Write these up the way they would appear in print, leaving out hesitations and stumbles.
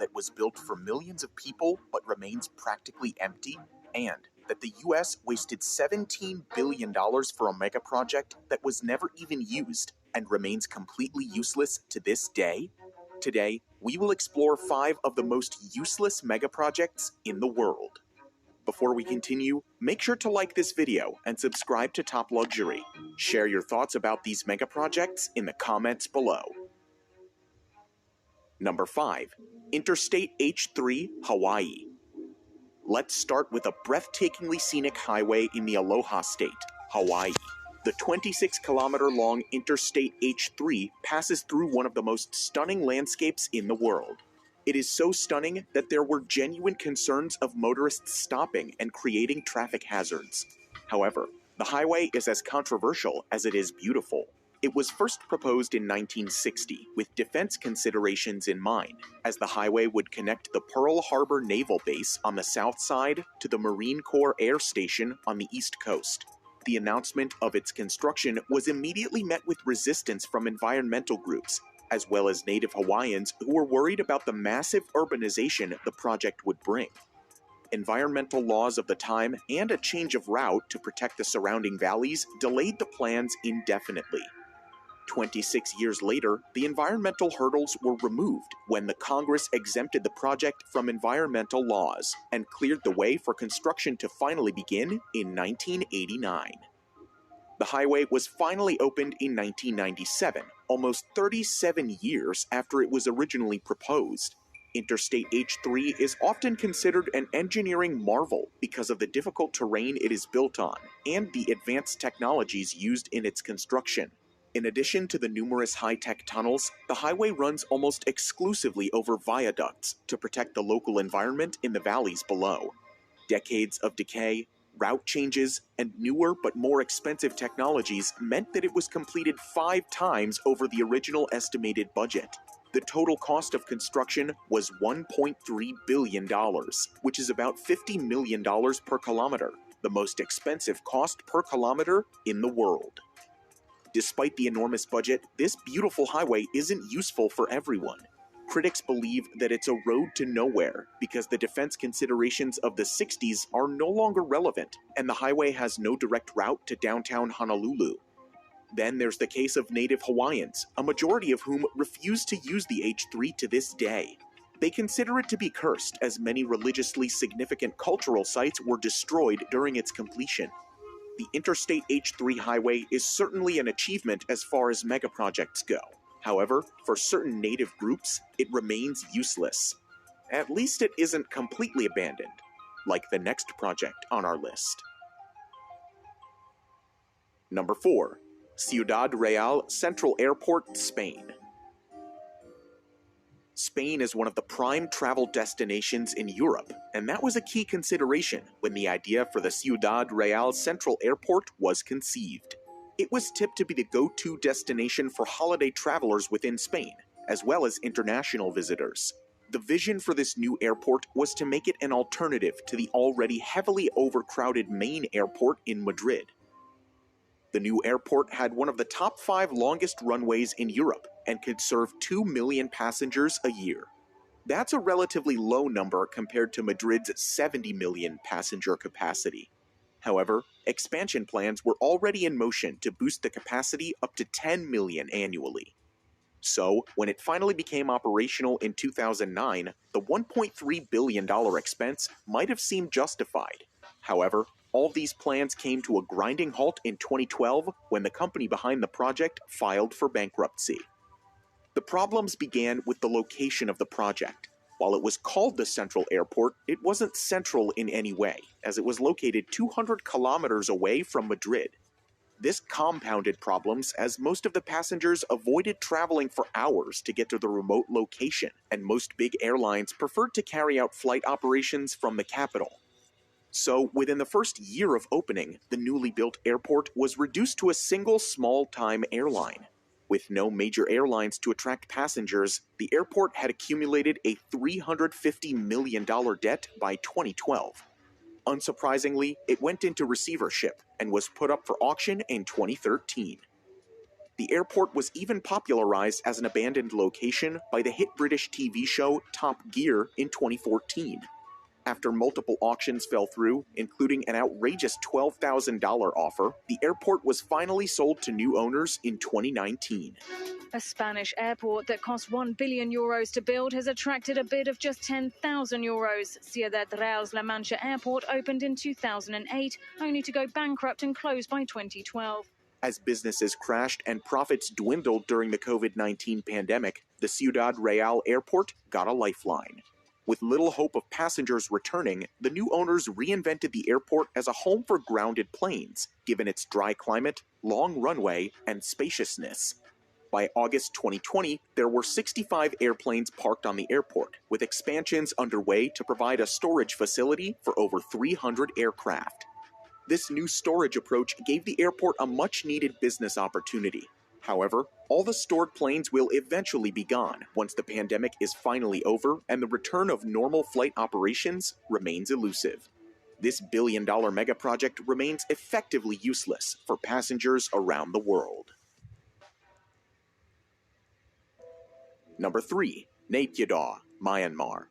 that was built for millions of people but remains practically empty, and that the US wasted $17 billion for a mega project that was never even used and remains completely useless to this day? Today, we will explore 5 of the most useless mega projects in the world. Before we continue, make sure to like this video and subscribe to Top Luxury. Share your thoughts about these mega projects in the comments below. Number 5. Interstate H3, Hawaii. Let's start with a breathtakingly scenic highway in the Aloha State, Hawaii. The 26-kilometer-long Interstate H3 passes through one of the most stunning landscapes in the world. It is so stunning that there were genuine concerns of motorists stopping and creating traffic hazards. However, the highway is as controversial as it is beautiful. It was first proposed in 1960 with defense considerations in mind, as the highway would connect the Pearl Harbor Naval Base on the south side to the Marine Corps Air Station on the east coast. The announcement of its construction was immediately met with resistance from environmental groups, as well as native Hawaiians who were worried about the massive urbanization the project would bring. Environmental laws of the time and a change of route to protect the surrounding valleys delayed the plans indefinitely. 26 years later, the environmental hurdles were removed when the Congress exempted the project from environmental laws and cleared the way for construction to finally begin in 1989. The highway was finally opened in 1997, almost 37 years after it was originally proposed. Interstate H3 is often considered an engineering marvel because of the difficult terrain it is built on and the advanced technologies used in its construction. In addition to the numerous high-tech tunnels, the highway runs almost exclusively over viaducts to protect the local environment in the valleys below. Decades of decay, route changes, and newer but more expensive technologies meant that it was completed 5 times over the original estimated budget. The total cost of construction was $1.3 billion, which is about $50 million per kilometer, the most expensive cost per kilometer in the world. Despite the enormous budget, this beautiful highway isn't useful for everyone. Critics believe that it's a road to nowhere because the defense considerations of the 60s are no longer relevant, and the highway has no direct route to downtown Honolulu. Then there's the case of native Hawaiians, a majority of whom refuse to use the H3 to this day. They consider it to be cursed, as many religiously significant cultural sites were destroyed during its completion. The Interstate H3 highway is certainly an achievement as far as megaprojects go. However, for certain native groups, it remains useless. At least it isn't completely abandoned, like the next project on our list. Number 4. Ciudad Real Central Airport, Spain. Spain is one of the prime travel destinations in Europe, and that was a key consideration when the idea for the Ciudad Real Central Airport was conceived. It was tipped to be the go-to destination for holiday travelers within Spain, as well as international visitors. The vision for this new airport was to make it an alternative to the already heavily overcrowded main airport in Madrid. The new airport had one of the top 5 longest runways in Europe and could serve 2 million passengers a year. That's a relatively low number compared to Madrid's 70 million passenger capacity. However, expansion plans were already in motion to boost the capacity up to 10 million annually. So, when it finally became operational in 2009, the $1.3 billion expense might have seemed justified. However, all these plans came to a grinding halt in 2012 when the company behind the project filed for bankruptcy. The problems began with the location of the project. While it was called the Central Airport, it wasn't central in any way, as it was located 200 kilometers away from Madrid. This compounded problems as most of the passengers avoided traveling for hours to get to the remote location, and most big airlines preferred to carry out flight operations from the capital. So, within the first year of opening, the newly built airport was reduced to a single small-time airline. With no major airlines to attract passengers, the airport had accumulated a $350 million debt by 2012. Unsurprisingly, it went into receivership and was put up for auction in 2013. The airport was even popularized as an abandoned location by the hit British TV show Top Gear in 2014. After multiple auctions fell through, including an outrageous $12,000 offer, the airport was finally sold to new owners in 2019. A Spanish airport that cost €1 billion to build has attracted a bid of just €10,000. Ciudad Real's La Mancha Airport opened in 2008, only to go bankrupt and close by 2012. As businesses crashed and profits dwindled during the COVID-19 pandemic, the Ciudad Real Airport got a lifeline. With little hope of passengers returning, the new owners reinvented the airport as a home for grounded planes, given its dry climate, long runway, and spaciousness. By August 2020, there were 65 airplanes parked on the airport, with expansions underway to provide a storage facility for over 300 aircraft. This new storage approach gave the airport a much-needed business opportunity. However, all the stored planes will eventually be gone once the pandemic is finally over and the return of normal flight operations remains elusive. This billion-dollar megaproject remains effectively useless for passengers around the world. Number 3. Naypyidaw, Myanmar.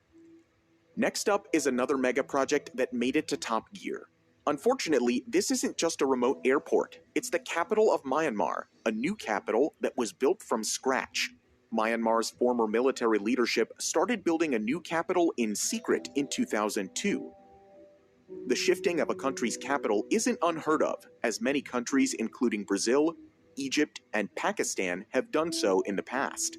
Next up is another megaproject that made it to Top Gear. Unfortunately, this isn't just a remote airport. It's the capital of Myanmar, a new capital that was built from scratch. Myanmar's former military leadership started building a new capital in secret in 2002. The shifting of a country's capital isn't unheard of, as many countries including Brazil, Egypt, and Pakistan have done so in the past.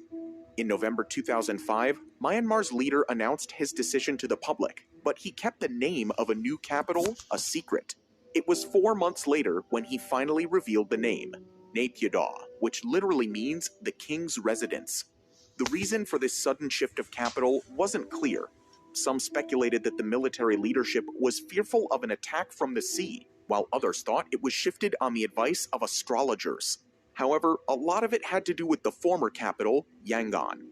In November 2005, Myanmar's leader announced his decision to the public, but he kept the name of a new capital a secret. It was 4 months later when he finally revealed the name, Naypyidaw, which literally means the king's residence. The reason for this sudden shift of capital wasn't clear. Some speculated that the military leadership was fearful of an attack from the sea, while others thought it was shifted on the advice of astrologers. However, a lot of it had to do with the former capital, Yangon.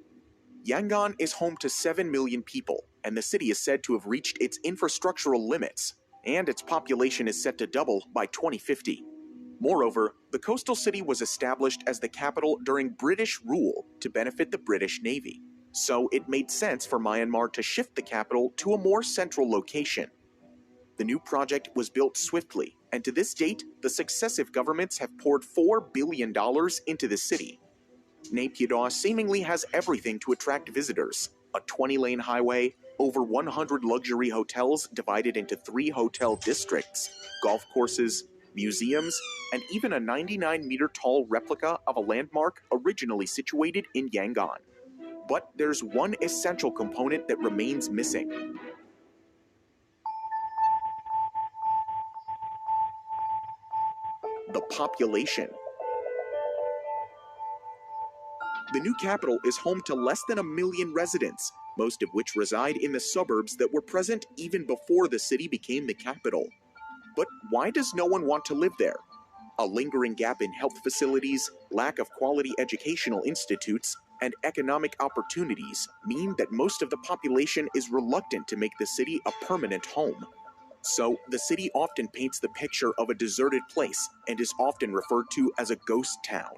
Yangon is home to 7 million people, and the city is said to have reached its infrastructural limits, and its population is set to double by 2050. Moreover, the coastal city was established as the capital during British rule to benefit the British Navy, so it made sense for Myanmar to shift the capital to a more central location. The new project was built swiftly, and to this date, the successive governments have poured $4 billion into the city. Naypyidaw seemingly has everything to attract visitors: a 20-lane highway, over 100 luxury hotels divided into 3 hotel districts, golf courses, museums, and even a 99-meter-tall replica of a landmark originally situated in Yangon. But there's one essential component that remains missing: the population. The new capital is home to less than 1 million residents, most of which reside in the suburbs that were present even before the city became the capital. But why does no one want to live there? A lingering gap in health facilities, lack of quality educational institutes, and economic opportunities mean that most of the population is reluctant to make the city a permanent home. So, the city often paints the picture of a deserted place and is often referred to as a ghost town.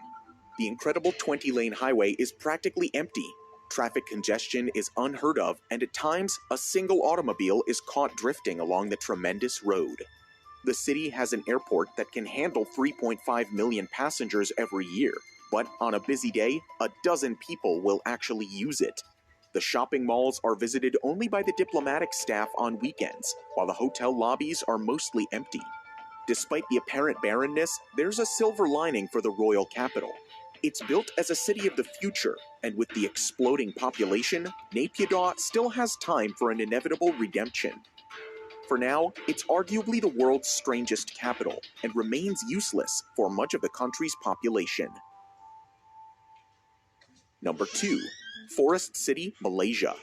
The incredible 20-lane highway is practically empty. Traffic congestion is unheard of, and at times, a single automobile is caught drifting along the tremendous road. The city has an airport that can handle 3.5 million passengers every year, but on a busy day, a dozen people will actually use it. The shopping malls are visited only by the diplomatic staff on weekends, while the hotel lobbies are mostly empty. Despite the apparent barrenness, there's a silver lining for the royal capital. It's built as a city of the future, and with the exploding population, Naypyidaw still has time for an inevitable redemption. For now, it's arguably the world's strangest capital, and remains useless for much of the country's population. Number 2. Forest City, Malaysia.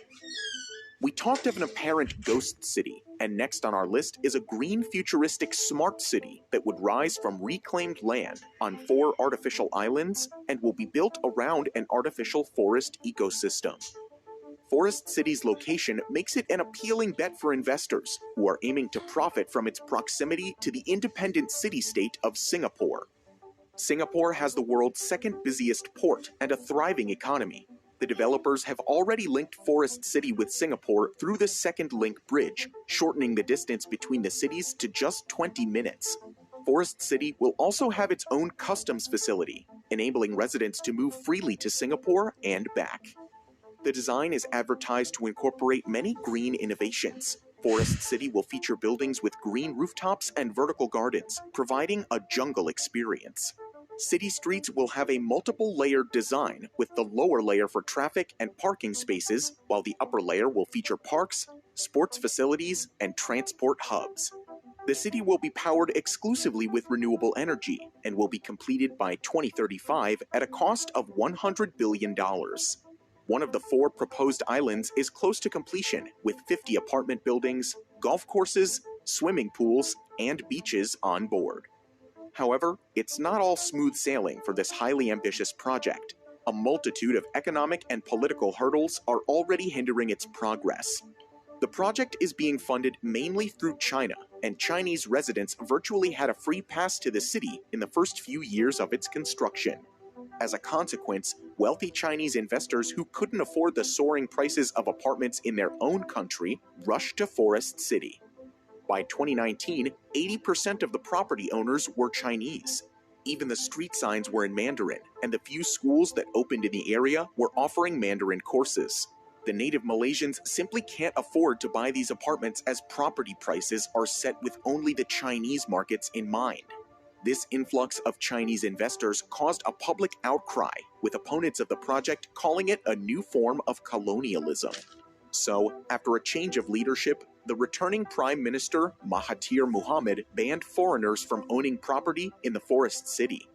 We talked of an apparent ghost city, and next on our list is a green futuristic smart city that would rise from reclaimed land on 4 artificial islands and will be built around an artificial forest ecosystem. Forest City's location makes it an appealing bet for investors who are aiming to profit from its proximity to the independent city-state of Singapore. Singapore has the world's second busiest port and a thriving economy. The developers have already linked Forest City with Singapore through the Second Link Bridge, shortening the distance between the cities to just 20 minutes. Forest City will also have its own customs facility, enabling residents to move freely to Singapore and back. The design is advertised to incorporate many green innovations. Forest City will feature buildings with green rooftops and vertical gardens, providing a jungle experience. City streets will have a multiple-layered design, with the lower layer for traffic and parking spaces, while the upper layer will feature parks, sports facilities, and transport hubs. The city will be powered exclusively with renewable energy and will be completed by 2035 at a cost of $100 billion. One of the 4 proposed islands is close to completion, with 50 apartment buildings, golf courses, swimming pools, and beaches on board. However, it's not all smooth sailing for this highly ambitious project. A multitude of economic and political hurdles are already hindering its progress. The project is being funded mainly through China, and Chinese residents virtually had a free pass to the city in the first few years of its construction. As a consequence, wealthy Chinese investors who couldn't afford the soaring prices of apartments in their own country rushed to Forest City. By 2019, 80% of the property owners were Chinese. Even the street signs were in Mandarin, and the few schools that opened in the area were offering Mandarin courses. The native Malaysians simply can't afford to buy these apartments as property prices are set with only the Chinese markets in mind. This influx of Chinese investors caused a public outcry, with opponents of the project calling it a new form of colonialism. So, after a change of leadership, the returning Prime Minister Mahathir Mohamad banned foreigners from owning property in the Forest City.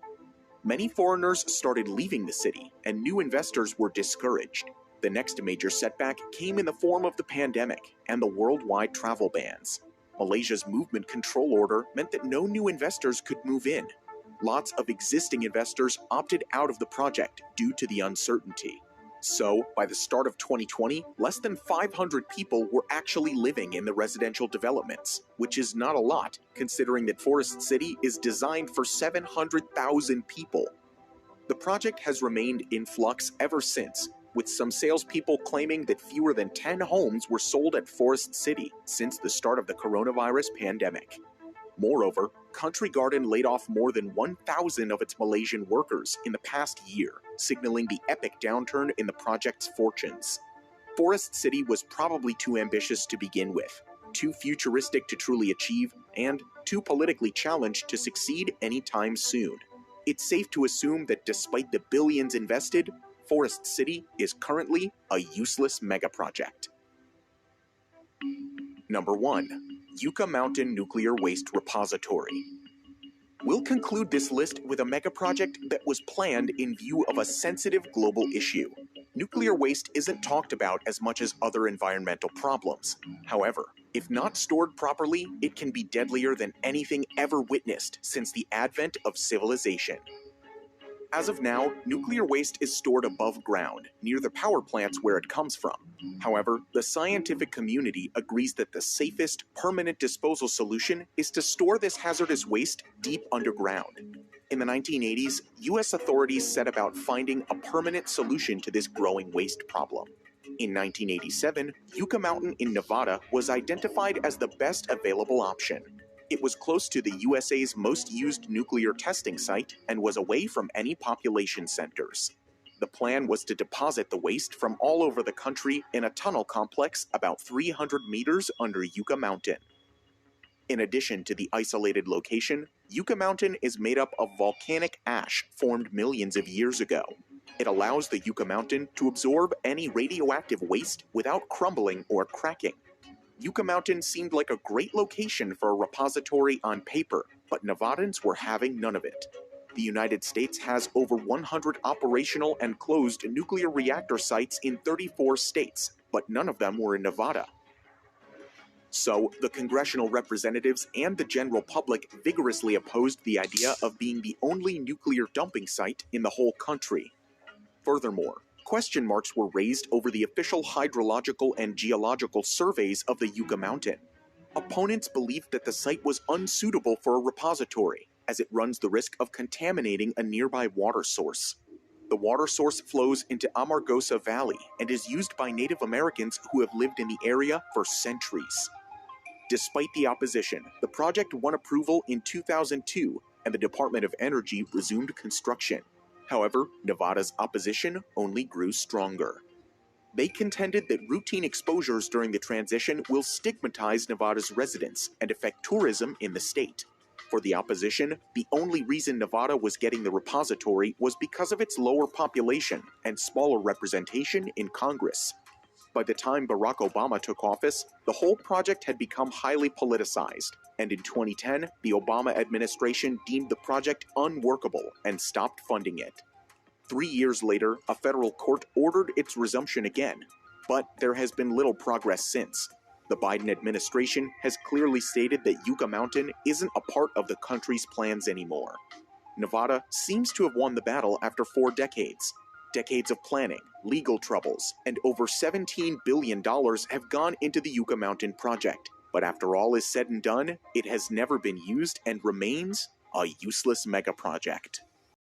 Many foreigners started leaving the city, and new investors were discouraged. The next major setback came in the form of the pandemic and the worldwide travel bans. Malaysia's movement control order meant that no new investors could move in. Lots of existing investors opted out of the project due to the uncertainty. So, by the start of 2020, less than 500 people were actually living in the residential developments, which is not a lot, considering that Forest City is designed for 700,000 people. The project has remained in flux ever since, with some salespeople claiming that fewer than 10 homes were sold at Forest City since the start of the coronavirus pandemic. Moreover, Country Garden laid off more than 1,000 of its Malaysian workers in the past year, signaling the epic downturn in the project's fortunes. Forest City was probably too ambitious to begin with, too futuristic to truly achieve, and too politically challenged to succeed anytime soon. It's safe to assume that despite the billions invested, Forest City is currently a useless megaproject. Number 1. Yucca Mountain Nuclear Waste Repository. We'll conclude this list with a megaproject that was planned in view of a sensitive global issue. Nuclear waste isn't talked about as much as other environmental problems. However, if not stored properly, it can be deadlier than anything ever witnessed since the advent of civilization. As of now, nuclear waste is stored above ground, near the power plants where it comes from. However, the scientific community agrees that the safest, permanent disposal solution is to store this hazardous waste deep underground. In the 1980s, U.S. authorities set about finding a permanent solution to this growing waste problem. In 1987, Yucca Mountain in Nevada was identified as the best available option. It was close to the USA's most used nuclear testing site and was away from any population centers. The plan was to deposit the waste from all over the country in a tunnel complex about 300 meters under Yucca Mountain. In addition to the isolated location, Yucca Mountain is made up of volcanic ash formed millions of years ago. It allows the Yucca Mountain to absorb any radioactive waste without crumbling or cracking. Yucca Mountain seemed like a great location for a repository on paper, but Nevadans were having none of it. The United States has over 100 operational and closed nuclear reactor sites in 34 states, but none of them were in Nevada. So, the congressional representatives and the general public vigorously opposed the idea of being the only nuclear dumping site in the whole country. Furthermore, question marks were raised over the official hydrological and geological surveys of the Yucca Mountain. Opponents believed that the site was unsuitable for a repository, as it runs the risk of contaminating a nearby water source. The water source flows into Amargosa Valley and is used by Native Americans who have lived in the area for centuries. Despite the opposition, the project won approval in 2002, and the Department of Energy resumed construction. However, Nevada's opposition only grew stronger. They contended that routine exposures during the transition will stigmatize Nevada's residents and affect tourism in the state. For the opposition, the only reason Nevada was getting the repository was because of its lower population and smaller representation in Congress. By the time Barack Obama took office, the whole project had become highly politicized, and in 2010, the Obama administration deemed the project unworkable and stopped funding it. 3 years later, a federal court ordered its resumption again, but there has been little progress since. The Biden administration has clearly stated that Yucca Mountain isn't a part of the country's plans anymore. Nevada seems to have won the battle after 4 decades. Decades of planning, legal troubles, and over $17 billion have gone into the Yucca Mountain project. But after all is said and done, it has never been used and remains a useless megaproject.